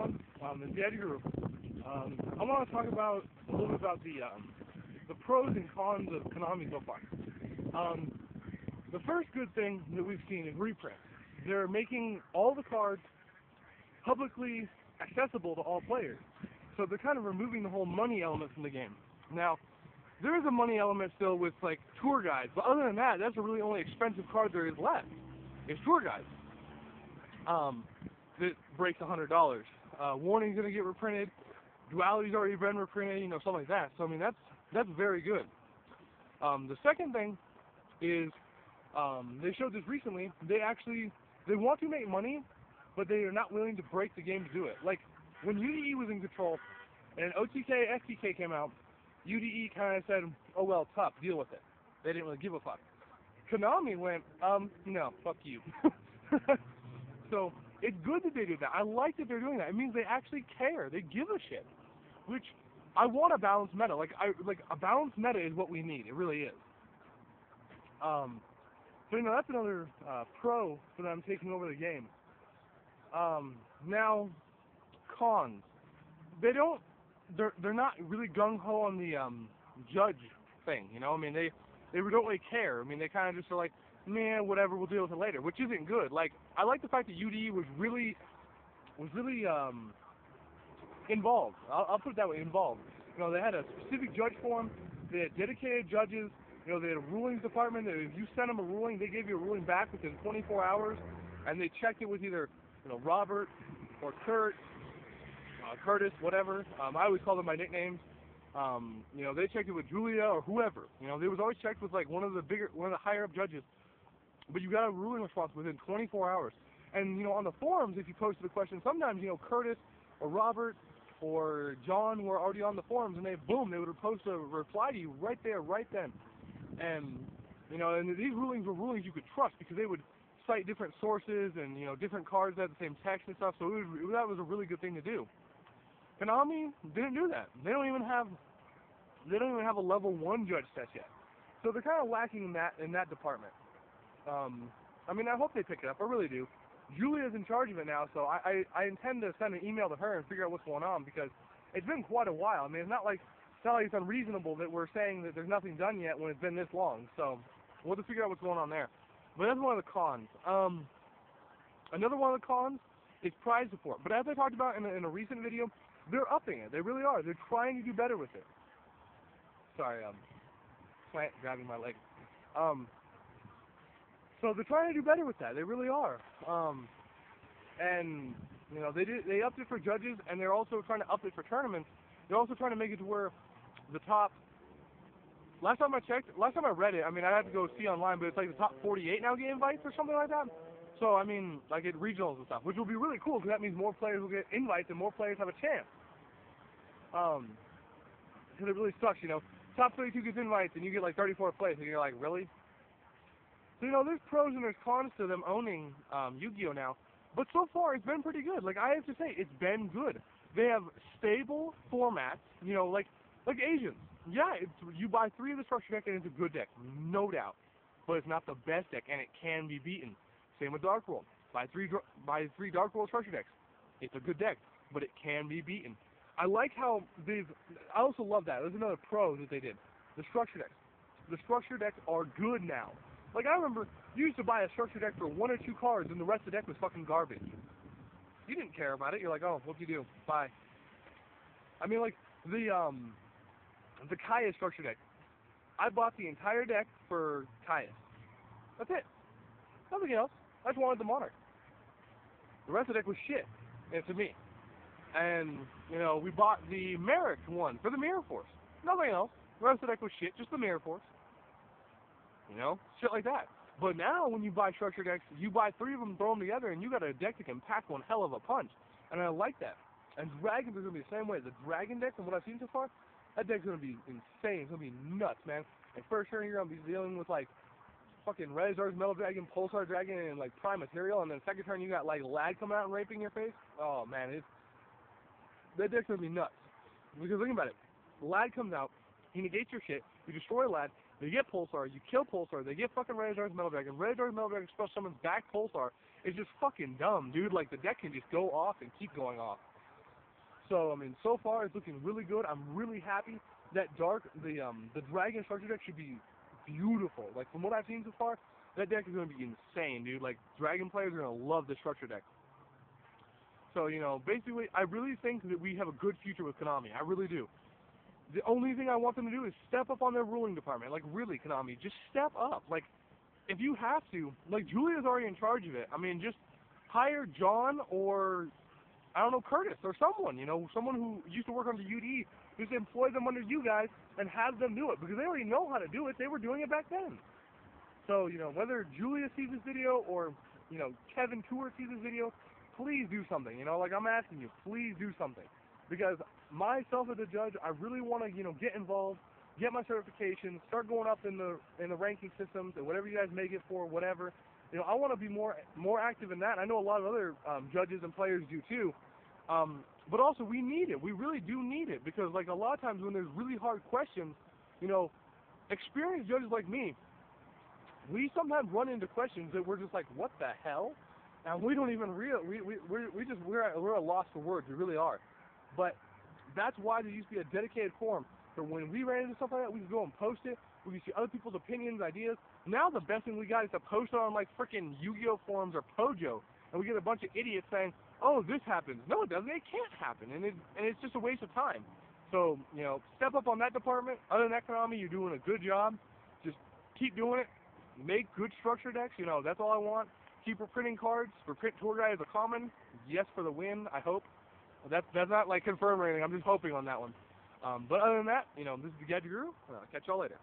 everyone. It's Eddie Group. I want to talk about a little bit about the pros and cons of Konami so far. The first good thing that we've seen is reprint. They're making all the cards publicly accessible to all players. So they're kind of removing the whole money element from the game. Now, there is a money element still with like tour guides, but other than that, that's the really only expensive card there is left. Is tour guides. That breaks $100. Warning's gonna get reprinted. Duality's already been reprinted, you know, something like that. So I mean, that's very good. The second thing is they showed this recently. They want to make money, but they are not willing to break the game to do it. Like when UDE was in control and OTK FTK came out, UDE kind of said, "Oh well, tough, deal with it." They didn't really give a fuck. Konami went, no, fuck you. So it's good that they did that. I like that they're doing that. It means they actually care. They give a shit. Which I want a balanced meta. Like a balanced meta is what we need. It really is. So you know that's another pro for them taking over the game. Now cons. They're not really gung ho on the judge thing. You know, I mean they don't really care. I mean they kind of just are like, man, whatever, we'll deal with it later, which isn't good. Like, I like the fact that UDE was really involved. I'll put it that way, involved. You know, they had a specific judge form, they had dedicated judges, you know, they had a rulings department that if you sent them a ruling, they gave you a ruling back within 24 hours, and they checked it with either, you know, Robert or Curtis, whatever. I always call them by nicknames. You know, they checked it with Julia or whoever. You know, they was always checked with like one of the higher up judges. But you got a ruling response within 24 hours. And, you know, on the forums, if you posted a question, sometimes, you know, Curtis or Robert or John were already on the forums, and they would post a reply to you right there, right then. And, you know, and these rulings were rulings you could trust because they would cite different sources and, you know, different cards that had the same text and stuff, so that was a really good thing to do. Konami didn't do that. They don't even have a level 1 judge test yet. So they're kind of lacking in that department. I mean, I hope they pick it up. I really do. Julia's in charge of it now, so I intend to send an email to her and figure out what's going on because it's been quite a while. I mean, it's not like it's unreasonable that we're saying that there's nothing done yet when it's been this long. So we'll have to figure out what's going on there. But that's one of the cons. Another one of the cons is prize support. But as I talked about in a recent video, they're upping it. They really are. They're trying to do better with it. Sorry, plant grabbing my leg. So they're trying to do better with that. They really are. And you know they upped it for judges, and they're also trying to up it for tournaments. They're also trying to make it to where the top. Last time I read it, I mean I have to go see online, but it's like the top 48 now get invites or something like that. So I mean, like at regionals and stuff, which will be really cool because that means more players will get invites and more players have a chance. Because it really sucks, you know. Top 32 gets invites and you get like 34th place, and you're like, really? So, you know, there's pros and there's cons to them owning Yu-Gi-Oh! Now. But so far, it's been pretty good. Like, I have to say, it's been good. They have stable formats, you know, like Asians. Yeah, you buy 3 of the structure deck and it's a good deck, no doubt. But it's not the best deck, and it can be beaten. Same with Dark World. Buy 3 Dark World structure decks. It's a good deck, but it can be beaten. I like how I also love that. There's another pro that they did. The structure decks. The structure decks are good now. Like, I remember, you used to buy a structure deck for 1 or 2 cards, and the rest of the deck was fucking garbage. You didn't care about it. You're like, oh, what do you do? Bye. I mean, like, the Kaya structure deck. I bought the entire deck for Kaya. That's it. Nothing else. I just wanted the Monarch. The rest of the deck was shit, to me. And, you know, we bought the Merrick one for the Mirror Force. Nothing else. The rest of the deck was shit, just the Mirror Force. You know, shit like that. But now, when you buy structure decks, you buy 3 of them, throw them together, and you got a deck that can pack one hell of a punch. And I like that. And Dragons are going to be the same way. The Dragon deck, and what I've seen so far, that deck's going to be insane. It's going to be nuts, man. And first turn, you're going to be dealing with, like, fucking Rezar's Metal Dragon, Pulsar Dragon, and, like, Prime Material. And then second turn, you got, like, Lad coming out and raping your face. Oh, man, that deck's going to be nuts. Because think about it. Lad comes out, he negates your shit, you destroy Lad, they get Pulsar, you kill Pulsar, they get fucking Rezar's Metal Dragon. Rezar's Metal Dragon special summons back Pulsar. It's just fucking dumb, dude. Like, the deck can just go off and keep going off. So I mean, so far it's looking really good. I'm really happy. That the dragon structure deck should be beautiful. Like from what I've seen so far, that deck is gonna be insane, dude. Like dragon players are gonna love the structure deck. So basically, I really think that we have a good future with Konami. I really do. The only thing I want them to do is step up on their ruling department. Like really, Konami, just step up. Like if you have to, like Julia's already in charge of it. I mean, just hire John or I don't know, Curtis or someone, someone who used to work on the UD, just employ them under you guys and have them do it because they already know how to do it. They were doing it back then. So, whether Julia sees this video or, Kevin Tour sees this video, please do something. Like I'm asking you, please do something. Because myself as a judge, I really want to, get involved, get my certification, start going up in the ranking systems and whatever you guys make it for, whatever. I want to be more active in that. I know a lot of other judges and players do too. But also we need it. We really do need it because like a lot of times when there's really hard questions, experienced judges like me, we sometimes run into questions that we're just like, what the hell? And we don't even we're at a loss for words. We really are. But that's why there used to be a dedicated forum. So when we ran into stuff like that, we could go and post it. We could see other people's opinions, ideas. Now the best thing we got is to post it on like freaking Yu-Gi-Oh forums or Pojo, and we get a bunch of idiots saying, "Oh, this happens." No, it doesn't. It can't happen, and it's just a waste of time. So step up on that department. Other than that, Konami, you're doing a good job. Just keep doing it. Make good structure decks. That's all I want. Keep reprinting cards. Reprint Tour Guide as a common. Yes for the win. I hope. That's not like confirmed or anything. I'm just hoping on that one. But other than that, this is the Gadget Guru. Catch y'all later.